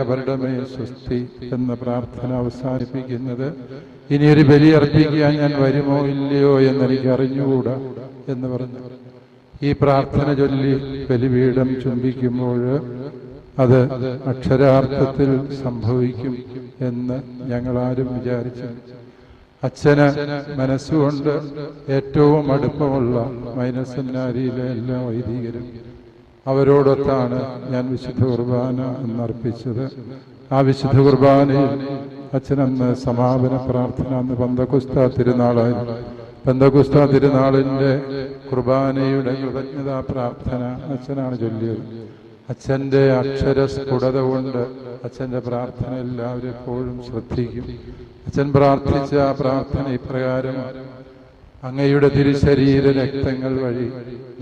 അവരുടെ സ്വസ്തി എന്ന പ്രാർത്ഥന അവസാനിപ്പിക്കുന്നത് ഇനിയൊരു ബലി അർപ്പിക്കാൻ ഞാൻ വരുമോ ഇല്ലയോ എന്നെനിക്ക് അറിഞ്ഞുകൂടാ എന്ന് പറഞ്ഞു. ഈ പ്രാർത്ഥന ചൊല്ലി ബലിപീഠം ചുംബിക്കുമ്പോൾ അത് അക്ഷരാർത്ഥത്തിൽ സംഭവിക്കും എന്ന് ഞങ്ങളാരും വിചാരിച്ചു. അച്ഛന് മനസ്സുകൊണ്ട് ഏറ്റവും അടുപ്പമുള്ള മൈനർ സെമിനാരിയിലെ എല്ലാ വൈദികരും അവരോടൊത്താണ് ഞാൻ വിശുദ്ധ കുർബാന എന്നർപ്പിച്ചത്. ആ വിശുദ്ധ കുർബാനയിൽ അച്ഛനന്ന് സമാപന പ്രാർത്ഥന, അന്ന് പെന്തക്കോസ്താ തിരുനാളായിരുന്നു. പെന്തക്കോസ്താ തിരുനാളിൻ്റെ കുർബാനയുടെ കൃതജ്ഞതാ പ്രാർത്ഥന അച്ഛനാണ് ചൊല്ലിയത്. അച്ഛൻ്റെ അക്ഷരസ്ഫുടത കൊണ്ട് അച്ഛൻ്റെ പ്രാർത്ഥന എല്ലാവരും എപ്പോഴും ശ്രദ്ധിക്കും. അച്ഛൻ പ്രാർത്ഥിച്ച ആ പ്രാർത്ഥന ഇപ്രകാരം: അങ്ങയുടെ തിരുശരീര രക്തങ്ങൾ വഴി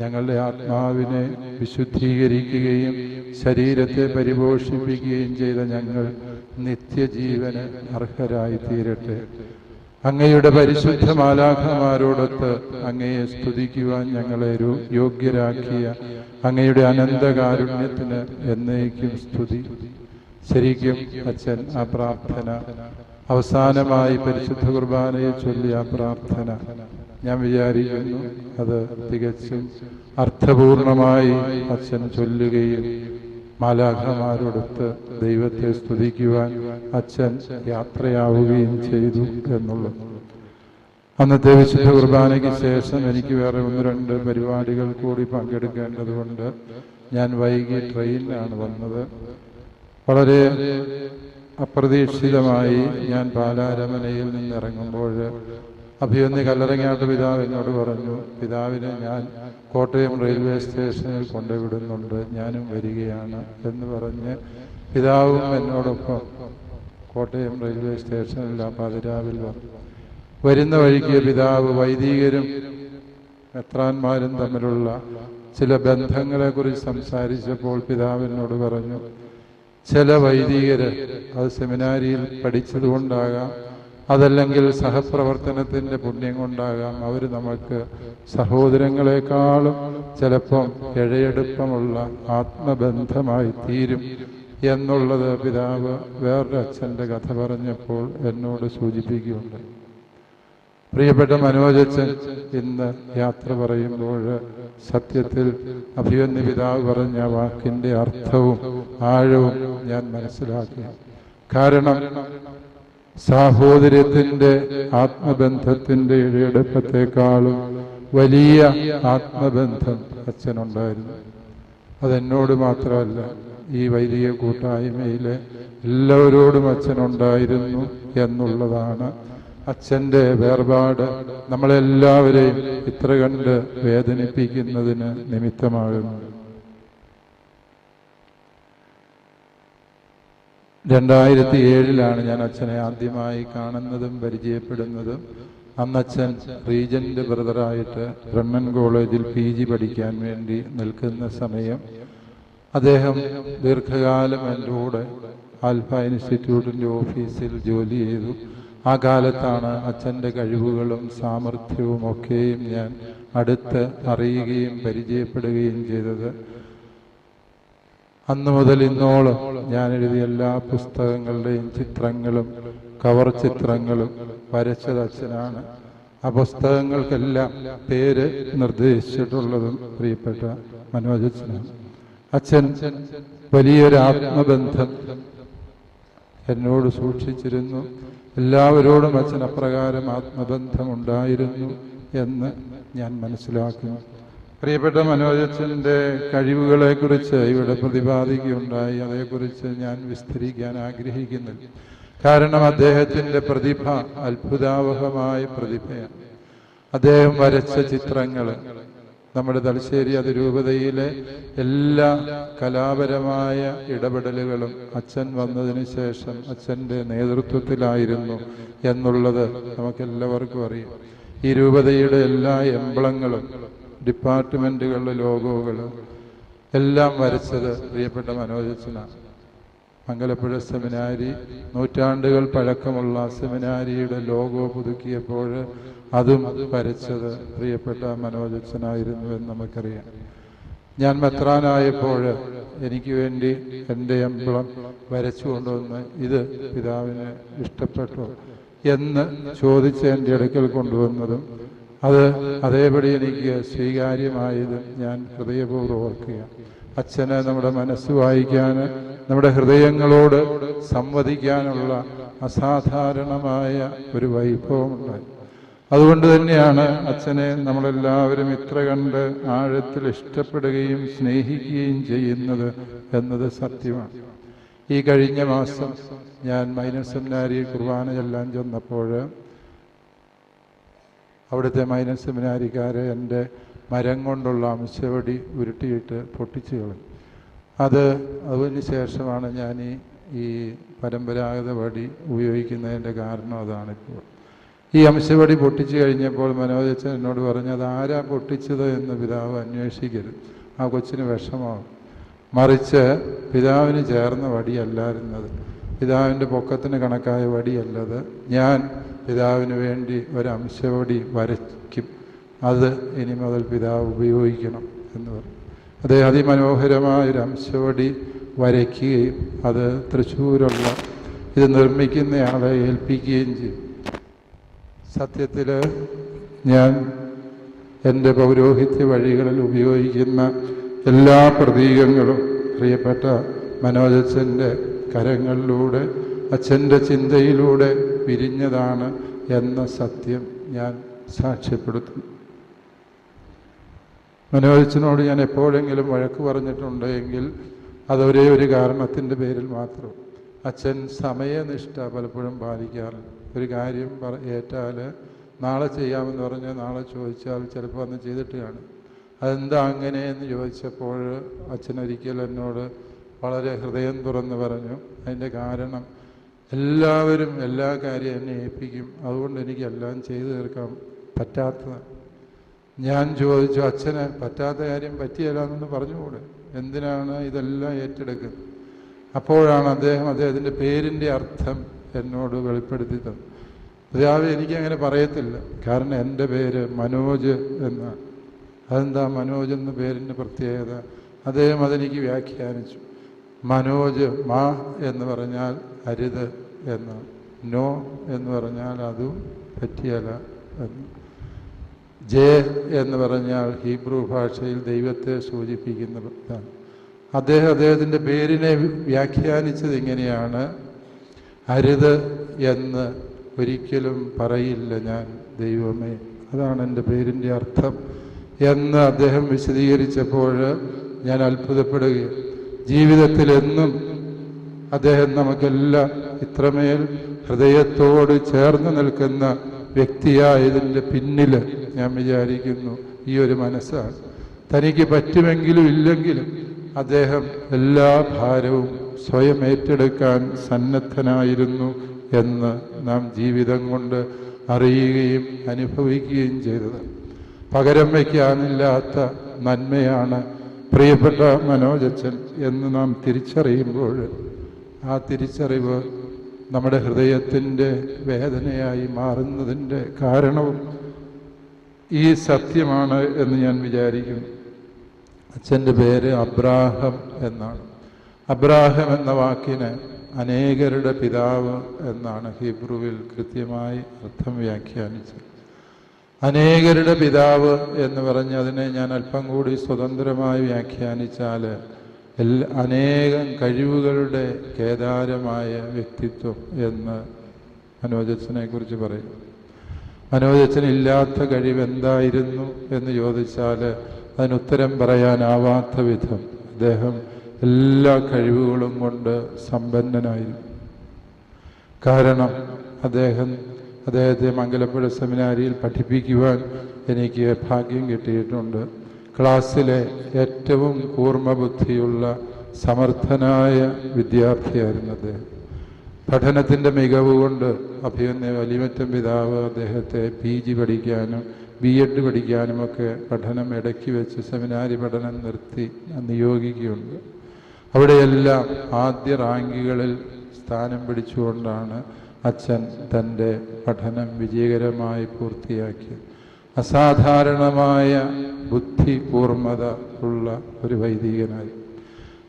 ഞങ്ങളുടെ ആത്മാവിനെ വിശുദ്ധീകരിക്കുകയും ശരീരത്തെ പരിപോഷിപ്പിക്കുകയും ചെയ്ത ഞങ്ങൾ നിത്യജീവന് അർഹരായി തീരട്ടെ. അങ്ങയുടെ പരിശുദ്ധ മാലാഖമാരോടൊത്ത് അങ്ങയെ സ്തുതിക്കുവാൻ ഞങ്ങളെ യോഗ്യരാക്കിയ അങ്ങയുടെ അനന്തകാരുണ്യത്തിന് എന്നേക്കും സ്തുതി. ശരിക്കും അച്ഛൻ ആ പ്രാർത്ഥന അവസാനമായി പരിശുദ്ധ കുർബാനയെ ചൊല്ലിയ ആ പ്രാർത്ഥന ഞാൻ വിചാരിക്കുന്നു അത് തികച്ചും അർത്ഥപൂർണമായി അച്ഛൻ ചൊല്ലുകയും മാലാഖമാരോടൊത്ത് ദൈവത്തെ സ്തുതിക്കുവാൻ അച്ഛൻ യാത്രയാവുകയും ചെയ്തു എന്നുള്ളത്. അന്നത്തെ വിശുദ്ധ കുർബാനയ്ക്ക് ശേഷം എനിക്ക് വേറെ 1-2 പരിപാടികൾ കൂടി പങ്കെടുക്കേണ്ടതുകൊണ്ട് ഞാൻ വൈകി ട്രെയിനിലാണ് വന്നത്. വളരെ അപ്രതീക്ഷിതമായി ഞാൻ പാലാരമനയിൽ നിന്നിറങ്ങുമ്പോൾ അഭിവന്യ കല്ലറങ്ങാട്ട് പിതാവ് എന്നോട് പറഞ്ഞു, പിതാവിനെ ഞാൻ കോട്ടയം റെയിൽവേ സ്റ്റേഷനിൽ കൊണ്ടുവിടുന്നുണ്ട്, ഞാനും വരികയാണ് എന്ന് പറഞ്ഞ് പിതാവും എന്നോടൊപ്പം കോട്ടയം റെയിൽവേ സ്റ്റേഷനിൽ ആ പാതിരാവിൽ വന്നു. വരുന്ന വഴിക്ക് പിതാവ് വൈദികരും മെത്രാന്മാരും തമ്മിലുള്ള ചില ബന്ധങ്ങളെക്കുറിച്ച് സംസാരിച്ചപ്പോൾ പിതാവിനോട് പറഞ്ഞു, ചില വൈദികര് അത് സെമിനാരിയിൽ പഠിച്ചതുകൊണ്ടാകാം, അതല്ലെങ്കിൽ സഹപ്രവർത്തനത്തിൻ്റെ പുണ്യം കൊണ്ടാകാം, അവർ നമുക്ക് സഹോദരങ്ങളെക്കാളും ചിലപ്പം ഇഴയെടുപ്പമുള്ള ആത്മബന്ധമായി തീരും എന്നുള്ളത് പിതാവ് വേറൊരു അച്ഛൻ്റെ കഥ പറഞ്ഞപ്പോൾ എന്നോട് സൂചിപ്പിക്കുകയുണ്ടായി. പ്രിയപ്പെട്ട മനോജച്ചൻ ഇന്ന് യാത്ര പറയുമ്പോൾ സത്യത്തിൽ അഭിവന്യ പിതാവ് പറഞ്ഞ വാക്കിൻ്റെ അർത്ഥവും ആഴവും ഞാൻ മനസ്സിലാക്കി. കാരണം സാഹോദര്യത്തിൻ്റെ ആത്മബന്ധത്തിൻ്റെ ഇഴയെടുപ്പത്തെക്കാളും വലിയ ആത്മബന്ധം അച്ഛനുണ്ടായിരുന്നു. അതെന്നോട് മാത്രമല്ല, ഈ വൈദിക കൂട്ടായ്മയിലെ എല്ലാവരോടും അച്ഛനുണ്ടായിരുന്നു എന്നുള്ളതാണ് അച്ഛൻ്റെ വേർപാട് നമ്മളെല്ലാവരെയും ഇത്ര കണ്ട് വേദനിപ്പിക്കുന്നതിന് നിമിത്തമാകുന്നു. 2007 ഞാൻ അച്ഛനെ ആദ്യമായി കാണുന്നതും പരിചയപ്പെടുന്നതും. അന്ന് അച്ഛൻ റീജന്റ് ബ്രദറായിട്ട് ബ്രണ്ണൻ കോളേജിൽ PG പഠിക്കാൻ വേണ്ടി നിൽക്കുന്ന സമയം അദ്ദേഹം ദീർഘകാലം എൻ്റെ കൂടെ ആൽഫ ഇൻസ്റ്റിറ്റ്യൂട്ടിൻ്റെ ഓഫീസിൽ ജോലി ചെയ്തു. ആ കാലത്താണ് അച്ഛൻ്റെ കഴിവുകളും സാമർഥ്യവും ഒക്കെയും ഞാൻ അടുത്ത് അറിയുകയും പരിചയപ്പെടുകയും ചെയ്തത്. അന്നു മുതൽ ഇന്നോളം ഞാൻ എഴുതിയ എല്ലാ പുസ്തകങ്ങളുടെയും ചിത്രങ്ങളും കവർ ചിത്രങ്ങളും വരച്ചത് അച്ഛനാണ്. ആ പുസ്തകങ്ങൾക്കെല്ലാം പേര് നിർദ്ദേശിച്ചിട്ടുള്ളതും പ്രിയപ്പെട്ട മനോജച്ചനാണ്. അച്ഛൻ വലിയൊരു ആത്മബന്ധം എന്നോട് സൂക്ഷിച്ചിരുന്നു. എല്ലാവരോടും അച്ഛൻ അപ്രകാരം ആത്മബന്ധമുണ്ടായിരുന്നു എന്ന് ഞാൻ മനസ്സിലാക്കുന്നു. പ്രിയപ്പെട്ട മനോജച്ചൻ്റെ കഴിവുകളെക്കുറിച്ച് ഇവിടെ പ്രതിപാദിക്കുകയുണ്ടായി. അതേക്കുറിച്ച് ഞാൻ വിസ്തരിക്കാൻ ആഗ്രഹിക്കുന്നില്ല. കാരണം അദ്ദേഹത്തിൻ്റെ പ്രതിഭ അത്ഭുതാവഹമായ പ്രതിഭയാണ്. അദ്ദേഹം വരച്ച ചിത്രങ്ങൾ നമ്മുടെ തലശ്ശേരി അതിരൂപതയിലെ എല്ലാ കലാപരമായ ഇടപെടലുകളും അച്ഛൻ വന്നതിന് ശേഷം അച്ഛൻ്റെ നേതൃത്വത്തിലായിരുന്നു എന്നുള്ളത് നമുക്കെല്ലാവർക്കും അറിയാം. ഈ രൂപതയുടെ എല്ലാ എംബ്ലങ്ങളും ഡിപ്പാർട്ട്മെൻറ്റുകളുടെ ലോഗോകളും എല്ലാം വരച്ചത് പ്രിയപ്പെട്ട മനോജച്ചനാണ്. മംഗലപ്പുഴ സെമിനാരി, നൂറ്റാണ്ടുകൾ പഴക്കമുള്ള സെമിനാരിയുടെ ലോഗോ പുതുക്കിയപ്പോൾ അതും വരച്ചത് പ്രിയപ്പെട്ട മനോജച്ചനായിരുന്നു എന്ന് നമുക്കറിയാം. ഞാൻ മെത്രാനായപ്പോൾ എനിക്ക് വേണ്ടി എൻ്റെ എംബ്ലം വരച്ചു കൊണ്ടുവന്ന് ഇത് പിതാവിന് ഇഷ്ടപ്പെട്ടോ എന്ന് ചോദിച്ച് എൻ്റെ അടുക്കൽ കൊണ്ടുവന്നതും അത് അതേപടി എനിക്ക് സ്വീകാര്യമായതും ഞാൻ ഹൃദയപൂർവ്വം ഓർക്കുക. അച്ഛന് നമ്മുടെ മനസ്സ് വായിക്കാൻ, നമ്മുടെ ഹൃദയങ്ങളോട് സംവദിക്കാനുള്ള അസാധാരണമായ ഒരു വൈഭവമുണ്ടായി. അതുകൊണ്ട് തന്നെയാണ് അച്ഛനെ നമ്മളെല്ലാവരും ഇത്ര കണ്ട് ആഴത്തിൽ ഇഷ്ടപ്പെടുകയും സ്നേഹിക്കുകയും ചെയ്യുന്നത് എന്നത് സത്യമാണ്. ഈ കഴിഞ്ഞ മാസം ഞാൻ മൈനർ സെമിനാരി കുർബാന ചെല്ലാൻ ചെന്നപ്പോൾ അവിടുത്തെ മൈനർ സെമിനാരിക്കാരെ എൻ്റെ മരം കൊണ്ടുള്ള അംശവടി ഉരുട്ടിയിട്ട് പൊട്ടിച്ചു കളഞ്ഞു. അതിന് ശേഷമാണ് ഞാൻ ഈ പരമ്പരാഗത വടി ഉപയോഗിക്കുന്നതിൻ്റെ കാരണം അതാണിപ്പോൾ. ഈ അംശവടി പൊട്ടിച്ചു കഴിഞ്ഞപ്പോൾ മനോജച്ചൻ എന്നോട് പറഞ്ഞു, അത് ആരാ പൊട്ടിച്ചത് എന്ന് പിതാവ് അന്വേഷിക്കരുത്, ആ കൊച്ചിന് വിഷമാവും. മറിച്ച് പിതാവിന് ചേർന്ന വടിയല്ലായിരുന്നത്, പിതാവിൻ്റെ പൊക്കത്തിന് കണക്കായ വടിയല്ലത്. ഞാൻ പിതാവിന് വേണ്ടി ഒരംശവടി വരയ്ക്കും, അത് ഇനി മുതൽ പിതാവ് ഉപയോഗിക്കണം എന്ന് പറഞ്ഞു. അദ്ദേഹം അതിമനോഹരമായൊരു അംശവടി വരയ്ക്കുകയും അത് തൃശ്ശൂരുള്ള ഇത് നിർമ്മിക്കുന്നയാളെ ഏൽപ്പിക്കുകയും ചെയ്യും. സത്യത്തിൽ ഞാൻ എൻ്റെ പൗരോഹിത്യ വഴികളിൽ ഉപയോഗിക്കുന്ന എല്ലാ പ്രതീകങ്ങളും പ്രിയപ്പെട്ട മനോജച്ചൻ്റെ കരങ്ങളിലൂടെ, അച്ഛൻ്റെ ചിന്തയിലൂടെ പിരിഞ്ഞതാണ് എന്ന സത്യം ഞാൻ സാക്ഷ്യപ്പെടുത്തുന്നു. മനോജച്ചനോട് ഞാൻ എപ്പോഴെങ്കിലും വഴക്ക് പറഞ്ഞിട്ടുണ്ട് എങ്കിൽ അതൊരേ ഒരു കാരണത്തിൻ്റെ പേരിൽ മാത്രം. അച്ഛൻ സമയനിഷ്ഠ പലപ്പോഴും പാലിക്കാറില്ല. ഒരു കാര്യം ഏറ്റാൽ നാളെ ചെയ്യാമെന്ന് പറഞ്ഞ് നാളെ ചോദിച്ചാൽ ചിലപ്പോൾ അന്ന് ചെയ്തിട്ട് കാണും. അതെന്താ അങ്ങനെയെന്ന് ചോദിച്ചപ്പോൾ അച്ഛനൊരിക്കൽ എന്നോട് വളരെ ഹൃദയം തുറന്ന് പറഞ്ഞു, അതിൻ്റെ കാരണം എല്ലാവരും എല്ലാ കാര്യവും എന്നെ ഏൽപ്പിക്കും, അതുകൊണ്ട് എനിക്ക് എല്ലാം ചെയ്തു തീർക്കാൻ പറ്റാത്തതാണ്. ഞാൻ ചോദിച്ചു, അച്ഛന് പറ്റാത്ത കാര്യം പറ്റിയല്ലാന്നൊന്ന് പറഞ്ഞുകൂടെ, എന്തിനാണ് ഇതെല്ലാം ഏറ്റെടുക്കുന്നത്? അപ്പോഴാണ് അദ്ദേഹത്തിൻ്റെ പേരിൻ്റെ അർത്ഥം എന്നോട് വെളിപ്പെടുത്തി തന്നു. പിതാവ് എനിക്കങ്ങനെ പറയത്തില്ല, കാരണം എൻ്റെ പേര് മനോജ് എന്നാണ്. അതെന്താ മനോജ് എന്ന പേരിൻ്റെ പ്രത്യേകത? അദ്ദേഹം അതെനിക്ക് വ്യാഖ്യാനിച്ചു. മനോജ് മാ എന്ന് പറഞ്ഞാൽ അരുത് എന്ന്, നോ എന്ന് പറഞ്ഞാൽ അതും പറ്റിയല്ല എന്ന്, ജെ എന്ന് പറഞ്ഞാൽ ഹീബ്രു ഭാഷയിൽ ദൈവത്തെ സൂചിപ്പിക്കുന്നതാണ്. അദ്ദേഹത്തിൻ്റെ പേരിനെ വ്യാഖ്യാനിച്ചത് ഇങ്ങനെയാണ്, അരുത് എന്ന് ഒരിക്കലും പറയില്ല ഞാൻ ദൈവമേ, അതാണ് എൻ്റെ പേരിൻ്റെ അർത്ഥം എന്ന് അദ്ദേഹം വിശദീകരിച്ചപ്പോൾ ഞാൻ അത്ഭുതപ്പെടുകയാണ്. ജീവിതത്തിൽ എന്നും അദ്ദേഹം നമുക്കെല്ലാം ഇത്രമേൽ ഹൃദയത്തോട് ചേർന്ന് നിൽക്കുന്ന വ്യക്തിയായതിൻ്റെ പിന്നിൽ ഞാൻ വിചാരിക്കുന്നു ഈ ഒരു മനസ്സാണ്. തനിക്ക് പറ്റുമെങ്കിലും ഇല്ലെങ്കിലും അദ്ദേഹം എല്ലാ ഭാരവും സ്വയം ഏറ്റെടുക്കാൻ സന്നദ്ധനായിരുന്നു എന്ന് നാം ജീവിതം കൊണ്ട് അറിയുകയും അനുഭവിക്കുകയും ചെയ്തത്. പകരം വയ്ക്കാനില്ലാത്ത നന്മയാണ് പ്രിയപ്പെട്ട മനോജച്ചൻ എന്ന് നാം തിരിച്ചറിയുമ്പോൾ ആ തിരിച്ചറിവ് നമ്മുടെ ഹൃദയത്തിൻ്റെ വേദനയായി മാറുന്നതിൻ്റെ കാരണവും ഈ സത്യമാണ് എന്ന് ഞാൻ വിചാരിക്കുന്നു. അച്ഛൻ്റെ പേര് അബ്രാഹം എന്നാണ്. അബ്രാഹം എന്ന വാക്കിന് അനേകരുടെ പിതാവ് എന്നാണ് ഹീബ്രുവിൽ കൃത്യമായി അർത്ഥം വ്യാഖ്യാനിച്ചത്. അനേകരുടെ പിതാവ് എന്ന് പറഞ്ഞ് അതിനെ ഞാൻ അല്പം കൂടി സ്വതന്ത്രമായി വ്യാഖ്യാനിച്ചാൽ അനേകം കഴിവുകളുടെ കേദാരമായ വ്യക്തിത്വം എന്ന് മനോജച്ചനെ കുറിച്ച് പറയും. മനോജച്ചനില്ലാത്ത കഴിവ് എന്തായിരുന്നു എന്ന് ചോദിച്ചാൽ അതിനുത്തരം പറയാനാവാത്ത വിധം അദ്ദേഹം എല്ലാ കഴിവുകളും കൊണ്ട് സമ്പന്നനായിരുന്നു. കാരണം അദ്ദേഹത്തെ മംഗലപ്പുഴ സെമിനാരിയിൽ പഠിപ്പിക്കുവാൻ എനിക്ക് ഭാഗ്യം കിട്ടിയിട്ടുണ്ട്. ക്ലാസ്സിലെ ഏറ്റവും കൂർമ്മബുദ്ധിയുള്ള സമർത്ഥനായ വിദ്യാർത്ഥിയായിരുന്നു അദ്ദേഹം. പഠനത്തിൻ്റെ മികവ് കൊണ്ട് അഭിമന്യ വലിമറ്റം പിതാവ് അദ്ദേഹത്തെ PG പഠിക്കാനും B.Ed പഠിക്കാനുമൊക്കെ പഠനം ഇടയ്ക്ക് വെച്ച് സെമിനാരി പഠനം നിർത്തി നിയോഗിക്കുകയുണ്ട്. അവിടെയെല്ലാം ആദ്യ റാങ്കുകളിൽ സ്ഥാനം പിടിച്ചുകൊണ്ടാണ് അച്ഛൻ തൻ്റെ പഠനം വിജയകരമായി പൂർത്തിയാക്കിയത്. അസാധാരണമായ ബുദ്ധി കൂർമ്മത ഉള്ള ഒരു വൈദികനായി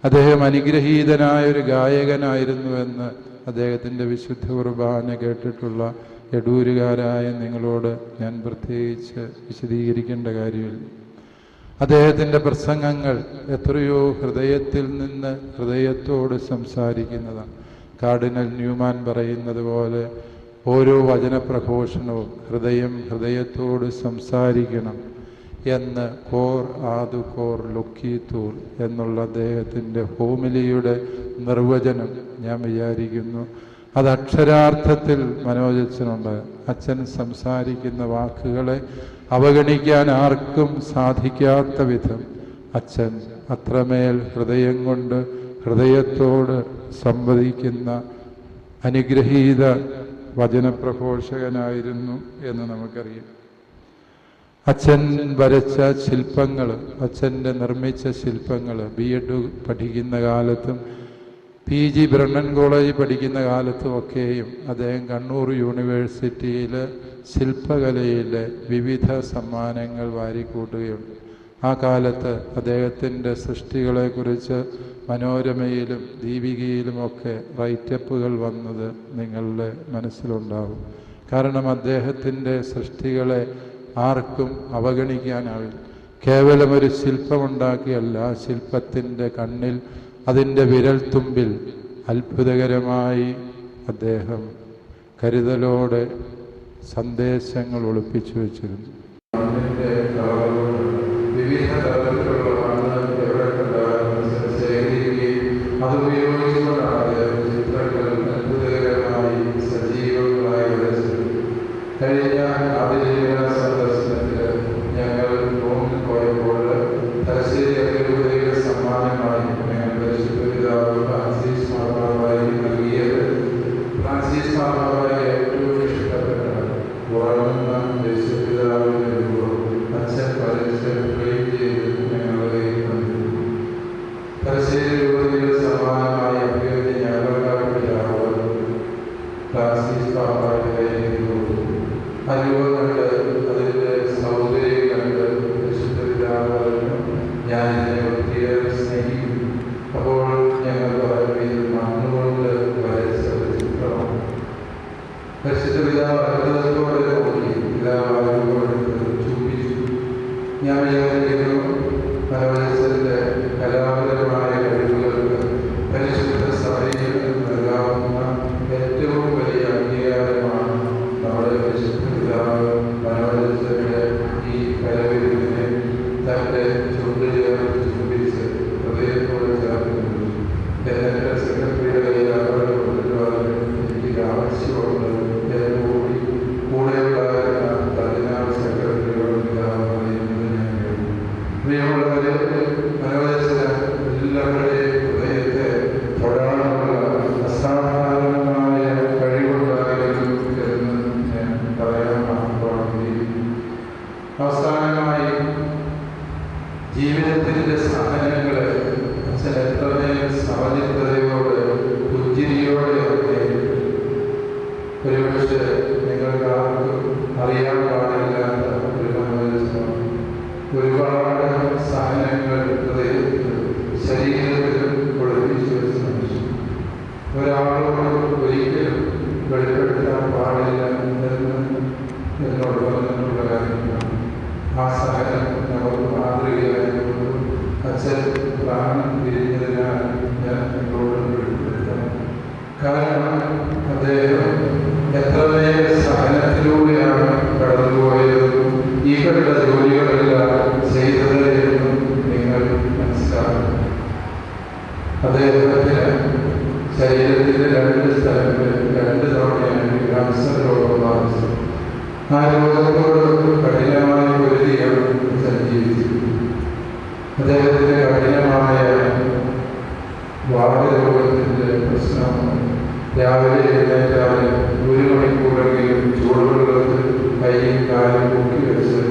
അദ്ദേഹം അനുഗ്രഹീതനായ ഒരു ഗായകനായിരുന്നുവെന്ന് അദ്ദേഹത്തിൻ്റെ വിശുദ്ധ കുർബാന കേട്ടിട്ടുള്ള എടൂരുകാരായ നിങ്ങളോട് ഞാൻ പ്രത്യേകിച്ച് വിശദീകരിക്കേണ്ട കാര്യമില്ല. അദ്ദേഹത്തിൻ്റെ പ്രസംഗങ്ങൾ എത്രയോ ഹൃദയത്തിൽ നിന്ന് ഹൃദയത്തോട് സംസാരിക്കുന്നതാണ്. കാർഡിനൽ ന്യൂമാൻ പറയുന്നത് പോലെ ഓരോ വചനപ്രഘോഷണവും ഹൃദയത്തോട് സംസാരിക്കണം എന്ന് കോർ ആദു കോർ ലൊക്കീത്തൂർ എന്നുള്ള അദ്ദേഹത്തിൻ്റെ ഹോമിലിയുടെ നിർവചനം ഞാൻ വിചാരിക്കുന്നു അത് അക്ഷരാർത്ഥത്തിൽ മനോജച്ചനുണ്ട്. അച്ഛൻ സംസാരിക്കുന്ന വാക്കുകളെ അവഗണിക്കാൻ ആർക്കും സാധിക്കാത്ത വിധം അച്ഛൻ അത്രമേൽ ഹൃദയം കൊണ്ട് ഹൃദയത്തോട് സംവദിക്കുന്ന അനുഗ്രഹീത വചനപ്രഘോഷകനായിരുന്നു എന്ന് നമുക്കറിയാം. അച്ഛൻ വരച്ച ശില്പങ്ങൾ, അച്ഛൻ്റെ നിർമ്മിച്ച ശില്പങ്ങൾ BEd പഠിക്കുന്ന കാലത്തും PG ബ്രണ്ണൻ കോളേജ് പഠിക്കുന്ന കാലത്തുമൊക്കെയും അദ്ദേഹം കണ്ണൂർ യൂണിവേഴ്സിറ്റിയിൽ ശില്പകലയിൽ വിവിധ സമ്മാനങ്ങൾ വാരിക്കൂട്ടുകയുണ്ട്. ആ കാലത്ത് അദ്ദേഹത്തിൻ്റെ സൃഷ്ടികളെക്കുറിച്ച് മനോരമയിലും ദീപികയിലുമൊക്കെ റൈറ്റപ്പുകൾ വന്നത് നിങ്ങളുടെ മനസ്സിലുണ്ടാവും. കാരണം അദ്ദേഹത്തിൻ്റെ സൃഷ്ടികളെ ആർക്കും അവഗണിക്കാനാവില്ല. കേവലം ഒരു ശില്പമുണ്ടാക്കിയല്ല, ആ ശില്പത്തിൻ്റെ കണ്ണിൽ, അതിൻ്റെ വിരൽത്തുമ്പിൽ അത്ഭുതകരമായി അദ്ദേഹം കരുതലോടെ സന്ദേശങ്ങൾ ഒളിപ്പിച്ചു വച്ചിരുന്നു. വിവിധ തരത്തിലുള്ള മണ്ണ് എവിടെ കണ്ടാലും ശേഖരിക്കുകയും അതുപയോഗിച്ചുകൊണ്ടാണ് അദ്ദേഹം ചിത്രങ്ങൾ അത്ഭുതകരമായി സജീവങ്ങളായി വരച്ചത്. കഴിഞ്ഞ ആതിഥേയ സന്ദർശനത്തിൽ ഞങ്ങൾ റോമിൽ പോയപ്പോൾ തലശ്ശേരി അതിരൂപതയുടെ സമ്മാനമായി ഞങ്ങളുടെ ശുദ്ധപിതാവ് ഫ്രാൻസിസ് മാർപ്പാപ്പായി നൽകിയത്, ഫ്രാൻസിസ് മാർപ്പാപ്പായി ഏറ്റവും ഇഷ്ടപ്പെട്ട ഉറങ്ങുന്ന യേശുപിതാവിന്റെ രൂപം അച്ഛൻ വരച്ച് ക്ലെയിം ചെയ്ത് ഞങ്ങളുടെ തലശ്ശേരി രൂപതയുടെ സമ്മാനമായി അഭ്യർത്ഥി ഞങ്ങളുടെ പിതാവ് ഫ്രാൻസിസ് പാപ്പായുടെ അനുഭവം കണ്ട് അതിൻ്റെ സൗന്ദര്യം കണ്ട് വിശുദ്ധപിതാവ് ഞാൻ ഇതിനെ ഒത്തിരി സ്നേഹിക്കും. അപ്പോൾ ഞങ്ങൾ പറയുന്നത് മണ്ണുകൊണ്ട് വരച്ച ഒരു ചിത്രമാണ്. വിശുദ്ധപിതാവ് അത്ഭുതത്തോടെ നോക്കി പിതാവ് ചൂപ്പിച്ചു. ഞാൻ വിചാരിക്കുന്നു മനോജച്ചൻ്റെ കലാപരമായ കഴിവുകൾക്ക് പരിശുദ്ധ സഭയിൽ നൽകാവുന്ന ഏറ്റവും വലിയ അംഗീകാരമാണ് നമ്മുടെ വിശുദ്ധപിതാവ് മനോജച്ചൻ്റെ ഈ കലവിരുതിനെ തൻ്റെ ചുണ്ട് ചേർത്ത് ചുംബിച്ച് ഹൃദയത്തോട് ചേർത്ത് എൻ്റെ സെക്രട്ടറിയുടെ കയ്യിൽ അവരുടെ കൊണ്ടുവരാൻ എനിക്ക് ആവശ്യമുണ്ട് കൂടി കൂടെ ഉണ്ടായിരുന്ന പതിനാറ് സെക്രട്ടറികളും പറയുന്നത് ഞാൻ കേട്ടു. പ്രിയമുള്ളവരെ, മനോജച്ചന് എല്ലാവരുടെയും ഹൃദയത്തെ തൊടാനുള്ള അസാധാരണമായ കഴിവുണ്ടായിരുന്നു എന്ന് ഞാൻ പറയാൻ ആഗ്രഹിക്കുന്നു. അവസാനമായി ജീവിതത്തിൻ്റെ സഹനങ്ങളെ അച്ഛൻ എത്രമേൽ സമചിത്തതയോടെ പുഞ്ചിരിയോടെ ഒരുപക്ഷെ നിങ്ങൾക്ക് ആർക്കും അറിയാൻ പാടില്ലാത്ത ഒരു മനോജനാണ്. ഒരുപാട് സഹനങ്ങൾ ഹൃദയത്തിലും ശരീരത്തിലും ഒളിപ്പിച്ചു വെച്ച മനുഷ്യൻ. ഒരാളോട് ഒരിക്കലും വെളിപ്പെടുത്താൻ പാടില്ല എന്നോട് പറഞ്ഞിട്ടുള്ള കാര്യങ്ങളാണ്. ആ സഹനം നമുക്ക് മാതൃകയായതുകൊണ്ട് അച്ഛൻ പ്രാണൻ തിരിഞ്ഞതിനാൽ ഞാൻ നിങ്ങളോട് വെളിപ്പെടുത്താം. കാരണം അദ്ദേഹം എത്രമേൽ സഹനത്തിലൂടെയാണ് കടന്നുപോയതെന്നും ഈ കണ്ട ജോലികളെല്ലാം ചെയ്തത് എന്നും നിങ്ങൾ മനസ്സിലാക്കണം. അദ്ദേഹത്തിന് ശരീരത്തിൻ്റെ 2 സ്ഥലങ്ങളിൽ 2 തവണയാണ് ക്യാൻസർ രോഗം ബാധിച്ചത്. ആ രോഗത്തോട് കഠിനമായ പൊരുതിയാണ് സഞ്ചരിച്ചത്. അദ്ദേഹത്തിൻ്റെ കഠിനമായ വാതരോഗത്തിൻ്റെ പ്രശ്നമാണ്. രാവിലെ എഴുന്നേറ്റാൽ 1 മണിക്കൂറെങ്കിലും ചൂടുവെള്ളത്തിൽ കൈയും കാലും കൂട്ടി വെച്ച്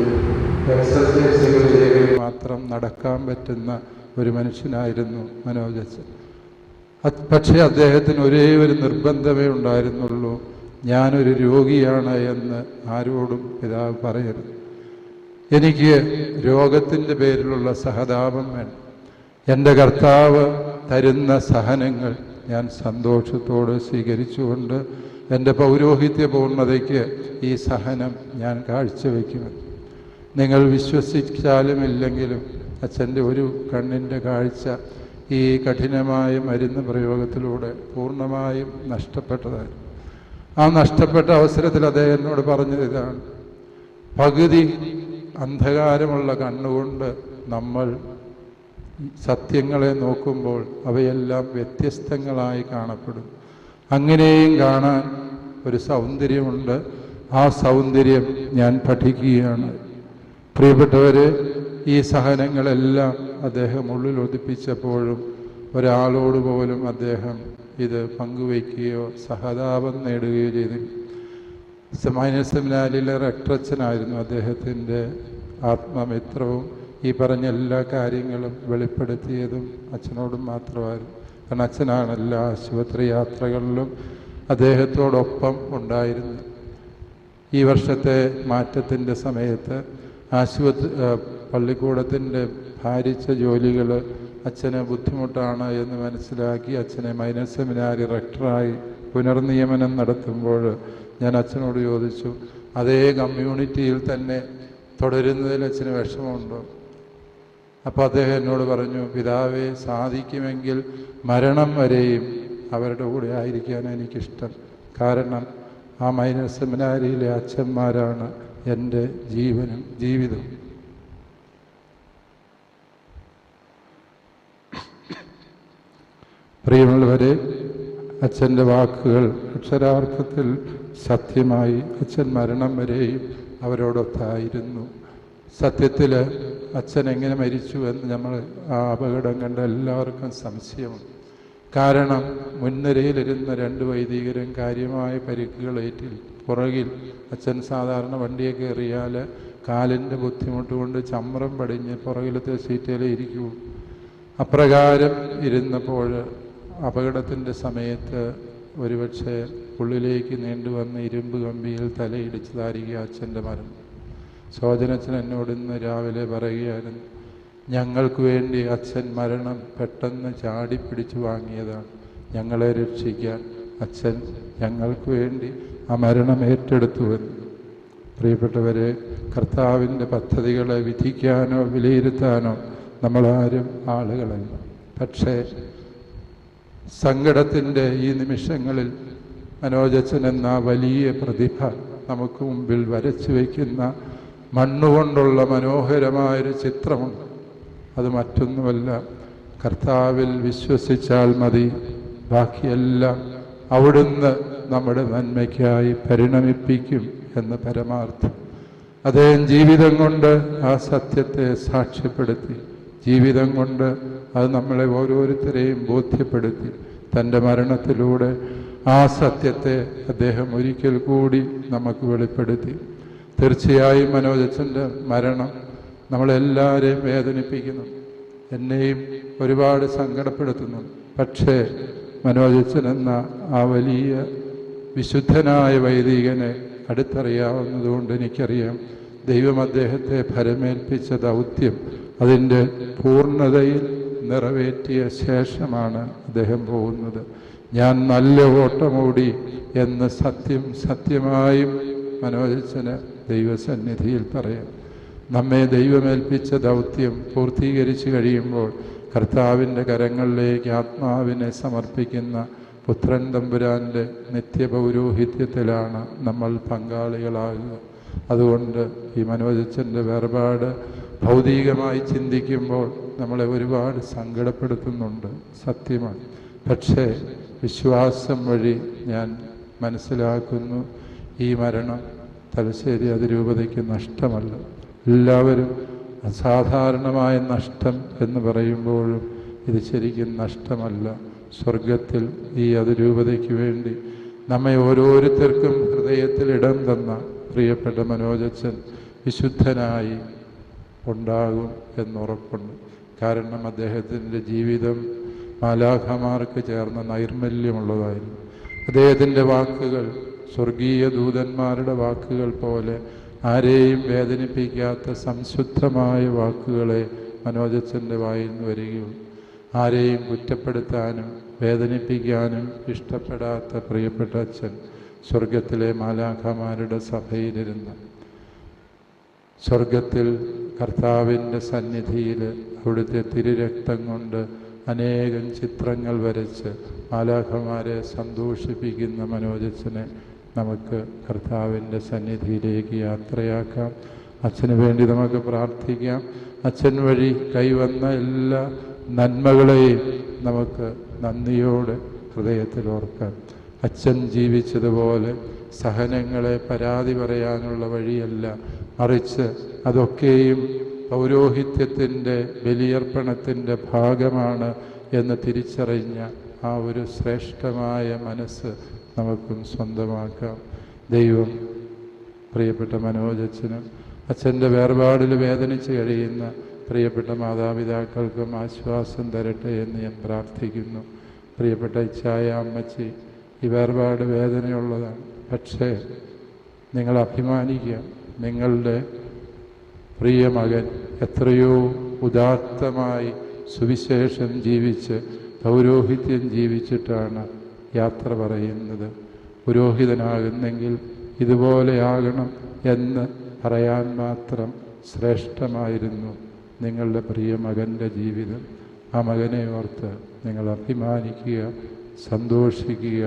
എക്സസൈസുകൾ ചെയ്ത് മാത്രം നടക്കാൻ പറ്റുന്ന ഒരു മനുഷ്യനായിരുന്നു മനോജച്ചൻ. പക്ഷേ അദ്ദേഹത്തിന് ഒരേ ഒരു നിർബന്ധമേ ഉണ്ടായിരുന്നുള്ളൂ, ഞാനൊരു രോഗിയാണ് എന്ന് ആരോടും പിതാവ് പറയരുത്. എനിക്ക് രോഗത്തിൻ്റെ പേരിലുള്ള സഹതാപം വേണം. എൻ്റെ കർത്താവ് തരുന്ന സഹനങ്ങൾ ഞാൻ സന്തോഷത്തോടെ സ്വീകരിച്ചുകൊണ്ട് എൻ്റെ പൗരോഹിത്യ പൂർണ്ണതയ്ക്ക് ഈ സഹനം ഞാൻ കാഴ്ചവെക്കുമെന്ന്. നിങ്ങൾ വിശ്വസിച്ചാലും ഇല്ലെങ്കിലും അച്ഛൻ്റെ ഒരു കണ്ണിൻ്റെ കാഴ്ച ഈ കഠിനമായ മരുന്ന് പ്രയോഗത്തിലൂടെ പൂർണ്ണമായും നഷ്ടപ്പെട്ടതായിരുന്നു. ആ നഷ്ടപ്പെട്ട അവസരത്തിൽ അദ്ദേഹം എന്നോട് പറഞ്ഞത് ഇതാണ്: പകുതി അന്ധകാരമുള്ള കണ്ണുകൊണ്ട് നമ്മൾ സത്യങ്ങളെ നോക്കുമ്പോൾ അവയെല്ലാം വ്യത്യസ്തങ്ങളായി കാണപ്പെടും. അങ്ങനെയും കാണാൻ ഒരു സൗന്ദര്യമുണ്ട്. ആ സൗന്ദര്യം ഞാൻ പഠിക്കുകയാണ്. പ്രിയപ്പെട്ടവരെ, ഈ സഹനങ്ങളെല്ലാം അദ്ദേഹം ഉള്ളിൽ ഒതുപ്പിച്ചപ്പോഴും ഒരാളോട് പോലും അദ്ദേഹം ഇത് പങ്കുവയ്ക്കുകയോ സഹതാപം നേടുകയോ ചെയ്തില്ല. മൈനർ സെമിനാരിയിലെ റെക്ടറച്ചനായിരുന്നു അദ്ദേഹത്തിൻ്റെ ആത്മമിത്രവും ഈ പറഞ്ഞ എല്ലാ കാര്യങ്ങളും വെളിപ്പെടുത്തിയതും അച്ഛനോടും മാത്രമായിരുന്നു. കാരണം അച്ഛനാണ് എല്ലാ ആശുപത്രി യാത്രകളിലും അദ്ദേഹത്തോടൊപ്പം ഉണ്ടായിരുന്നു. ഈ വർഷത്തെ മാറ്റത്തിൻ്റെ സമയത്ത് പള്ളിക്കൂടത്തിൻ്റെ ഭാരിച്ച ജോലികൾ അച്ഛന് ബുദ്ധിമുട്ടാണ് എന്ന് മനസ്സിലാക്കി അച്ഛനെ മൈനർ സെമിനാരി റെക്ടറായി പുനർനിയമനം നടത്തുമ്പോൾ ഞാൻ അച്ഛനോട് ചോദിച്ചു, അതേ കമ്മ്യൂണിറ്റിയിൽ തന്നെ തുടരുന്നതിൽ അച്ഛന് വിഷമമുണ്ടോ? അപ്പോൾ അദ്ദേഹം എന്നോട് പറഞ്ഞു, പിതാവേ, സാധിക്കുമെങ്കിൽ മരണം വരെയും അവരുടെ കൂടെ ആയിരിക്കാൻ എനിക്കിഷ്ടം. കാരണം ആ മൈനർ സെമിനാരിയിലെ അച്ഛന്മാരാണ് എൻ്റെ ജീവിതം. പ്രിയമുള്ളവരെ, അച്ഛൻ്റെ വാക്കുകൾ അക്ഷരാർത്ഥത്തിൽ സത്യമായി. അച്ഛൻ മരണം വരെയും അവരോടൊത്തായിരുന്നു. സത്യത്തിൽ അച്ഛൻ എങ്ങനെ മരിച്ചു എന്ന് നമ്മൾ ആ അപകടം കണ്ട എല്ലാവർക്കും സംശയമുണ്ട്. കാരണം മുൻനിരയിലിരുന്ന 2 വൈദികരും കാര്യമായ പരിക്കുകളേറ്റിൽ പുറകിൽ അച്ഛൻ സാധാരണ വണ്ടിയെ കയറിയാൽ കാലിൻ്റെ ബുദ്ധിമുട്ട് കൊണ്ട് ചമ്രം പടിഞ്ഞ് പുറകിലത്തെ സീറ്റിലേ ഇരിക്കൂ. അപ്രകാരം ഇരുന്നപ്പോൾ അപകടത്തിൻ്റെ സമയത്ത് ഒരുപക്ഷെ ഉള്ളിലേക്ക് നീണ്ടുവന്ന ഇരുമ്പ് കമ്പിയിൽ തലയിടിച്ചതായിരിക്കും അച്ഛൻ്റെ മരണം. ശോചനച്ഛൻ എന്നോട് ഇന്ന് രാവിലെ പറയുകയായിരുന്നു, ഞങ്ങൾക്ക് വേണ്ടി അച്ഛൻ മരണം പെട്ടെന്ന് ചാടിപ്പിടിച്ചു വാങ്ങിയതാണ്. ഞങ്ങളെ രക്ഷിക്കാൻ അച്ഛൻ ഞങ്ങൾക്ക് വേണ്ടി ആ മരണം ഏറ്റെടുത്തുവെന്ന്. പ്രിയപ്പെട്ടവരെ, കർത്താവിൻ്റെ പദ്ധതികളെ വിധിക്കാനോ വിലയിരുത്താനോ നമ്മളാരും ആളുകളല്ല. പക്ഷേ സങ്കടത്തിൻ്റെ ഈ നിമിഷങ്ങളിൽ മനോജച്ചൻ എന്ന വലിയ പ്രതിഭ നമുക്ക് മുമ്പിൽ വരച്ചു വയ്ക്കുന്ന മണ്ണുകൊണ്ടുള്ള മനോഹരമായൊരു ചിത്രമുണ്ട്. അത് മറ്റൊന്നുമല്ല, കർത്താവിൽ വിശ്വസിച്ചാൽ മതി, ബാക്കിയെല്ലാം അവിടുന്ന് നമ്മുടെ നന്മയ്ക്കായി പരിണമിപ്പിക്കും എന്ന് പരമാർത്ഥം. അദ്ദേഹം ജീവിതം കൊണ്ട് ആ സത്യത്തെ സാക്ഷ്യപ്പെടുത്തി, ജീവിതം കൊണ്ട് അത് നമ്മളെ ഓരോരുത്തരെയും ബോധ്യപ്പെടുത്തി. തൻ്റെ മരണത്തിലൂടെ ആ സത്യത്തെ അദ്ദേഹം ഒരിക്കൽ കൂടി നമുക്ക് വെളിപ്പെടുത്തി. തീർച്ചയായും മനോജച്ചൻ്റെ മരണം നമ്മളെല്ലാവരെയും വേദനിപ്പിക്കുന്നു, എന്നെയും ഒരുപാട് സങ്കടപ്പെടുത്തുന്നു. പക്ഷേ മനോജച്ചൻ എന്ന ആ വലിയ വിശുദ്ധനായ വൈദികനെ അടുത്തറിയാവുന്നതുകൊണ്ട് എനിക്കറിയാം, ദൈവം അദ്ദേഹത്തെ ഭരമേൽപ്പിച്ച ദൗത്യം അതിൻ്റെ പൂർണ്ണതയിൽ നിറവേറ്റിയ ശേഷമാണ് അദ്ദേഹം പോകുന്നത്. ഞാൻ നല്ല ഓട്ടമോടി എന്ന് സത്യമായും മനോജച്ചന് ദൈവസന്നിധിയിൽ പറയാം. നമ്മെ ദൈവമേൽപ്പിച്ച ദൗത്യം പൂർത്തീകരിച്ചു കഴിയുമ്പോൾ കർത്താവിൻ്റെ കരങ്ങളിലേക്ക് ആത്മാവിനെ സമർപ്പിക്കുന്ന പുത്രൻ തമ്പുരാൻ്റെ നിത്യപൗരോഹിത്യത്തിലാണ് നമ്മൾ പങ്കാളികളാകുക. അതുകൊണ്ട് ഈ മനോജച്ചൻ്റെ വേർപാട് ഭൗതികമായി ചിന്തിക്കുമ്പോൾ നമ്മളെ ഒരുപാട് സങ്കടപ്പെടുത്തുന്നുണ്ട്, സത്യമാണ്. പക്ഷേ വിശ്വാസം വഴി ഞാൻ മനസ്സിലാക്കുന്നു, ഈ മരണം തലശ്ശേരി അതിരൂപതയ്ക്ക് നഷ്ടമല്ല. എല്ലാവരും അസാധാരണമായ നഷ്ടം എന്ന് പറയുമ്പോഴും ഇത് ശരിക്കും നഷ്ടമല്ല. സ്വർഗത്തിൽ ഈ അതിരൂപതയ്ക്ക് വേണ്ടി നമ്മെ ഓരോരുത്തർക്കും ഹൃദയത്തിൽ ഇടം തന്ന പ്രിയപ്പെട്ട മനോജച്ചൻ വിശുദ്ധനായി ഉണ്ടാകും എന്നുറപ്പുണ്ട്. കാരണം അദ്ദേഹത്തിൻ്റെ ജീവിതം മാലാഖമാർക്ക് ചേർന്ന നൈർമല്യമുള്ളതായിരുന്നു. അദ്ദേഹത്തിൻ്റെ വാക്കുകൾ സ്വർഗീയ ദൂതന്മാരുടെ വാക്കുകൾ പോലെ ആരെയും വേദനിപ്പിക്കാത്ത സംശുദ്ധമായ വാക്കുകളെ മനോജച്ചൻ്റെ വായിൽ നിന്ന് വരികയുള്ളൂ. ആരെയും കുറ്റപ്പെടുത്താനും വേദനിപ്പിക്കാനും ഇഷ്ടപ്പെടാത്ത പ്രിയപ്പെട്ട അച്ഛൻ സ്വർഗത്തിലെ മാലാഖമാരുടെ സഭയിലിരുന്ന് സ്വർഗത്തിൽ കർത്താവിൻ്റെ സന്നിധിയിൽ അവിടുത്തെ തിരുരക്തം കൊണ്ട് അനേകം ചിത്രങ്ങൾ വരച്ച് മാലാഖമാരെ സന്തോഷിപ്പിക്കുന്ന മനോജച്ചനെ നമുക്ക് കർത്താവിൻ്റെ സന്നിധിയിലേക്ക് യാത്രയാക്കാം. അച്ഛന് വേണ്ടി നമുക്ക് പ്രാർത്ഥിക്കാം. അച്ഛൻ വഴി കൈവന്ന എല്ലാ നന്മകളെയും നമുക്ക് നന്ദിയോടെ ഹൃദയത്തിൽ ഓർക്കാം. അച്ഛൻ ജീവിച്ചതുപോലെ സഹനങ്ങളെ പരാതി പറയാനുള്ള വഴിയല്ല, മറിച്ച് അതൊക്കെയും പൗരോഹിത്യത്തിൻ്റെ ബലിയർപ്പണത്തിൻ്റെ ഭാഗമാണ് എന്ന് തിരിച്ചറിഞ്ഞ ആ ഒരു ശ്രേഷ്ഠമായ മനസ്സ് നമുക്കും സ്വന്തമാക്കാം. ദൈവം പ്രിയപ്പെട്ട മനോജച്ചനും അച്ഛൻ്റെ വേർപാടിൽ വേദനിച്ച് കഴിയുന്ന പ്രിയപ്പെട്ട മാതാപിതാക്കൾക്കും ആശ്വാസം തരട്ടെ എന്ന് ഞാൻ പ്രാർത്ഥിക്കുന്നു. പ്രിയപ്പെട്ട ഇച്ഛായ അമ്മച്ചി, ഈ വേർപാട് വേദനയുള്ളതാണ്. പക്ഷേ നിങ്ങൾ അഭിമാനിക്കുക, നിങ്ങളുടെ പ്രിയ മകൻ എത്രയോ ഉദാത്തമായി സുവിശേഷം ജീവിച്ച് പൗരോഹിത്യം ജീവിച്ചിട്ടാണ് യാത്ര പറയുന്നത്. പുരോഹിതനാകുന്നെങ്കിൽ ഇതുപോലെയാകണം എന്ന് പറയാൻ മാത്രം ശ്രേഷ്ഠമായിരുന്നു നിങ്ങളുടെ പ്രിയ മകൻ്റെ ജീവിതം. ആ മകനെ ഓർത്ത് നിങ്ങൾ അഭിമാനിക്കുക, സന്തോഷിക്കുക.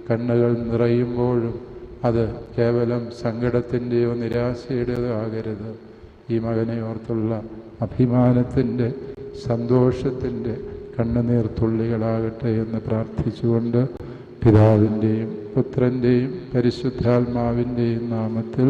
കണ്ണുകൾ നിറയുമ്പോഴും അത് കേവലം സങ്കടത്തിൻ്റെയോ നിരാശയുടെയോ ആകരുത്. ഈ മകനെ ഓർത്തുള്ള അഭിമാനത്തിൻ്റെ, സന്തോഷത്തിൻ്റെ കണ്ണുനീർ തുള്ളികളാകട്ടെ എന്ന് പ്രാർത്ഥിച്ചുകൊണ്ട് പിതാവിൻ്റെയും പുത്രൻ്റെയും പരിശുദ്ധാത്മാവിൻ്റെയും നാമത്തിൽ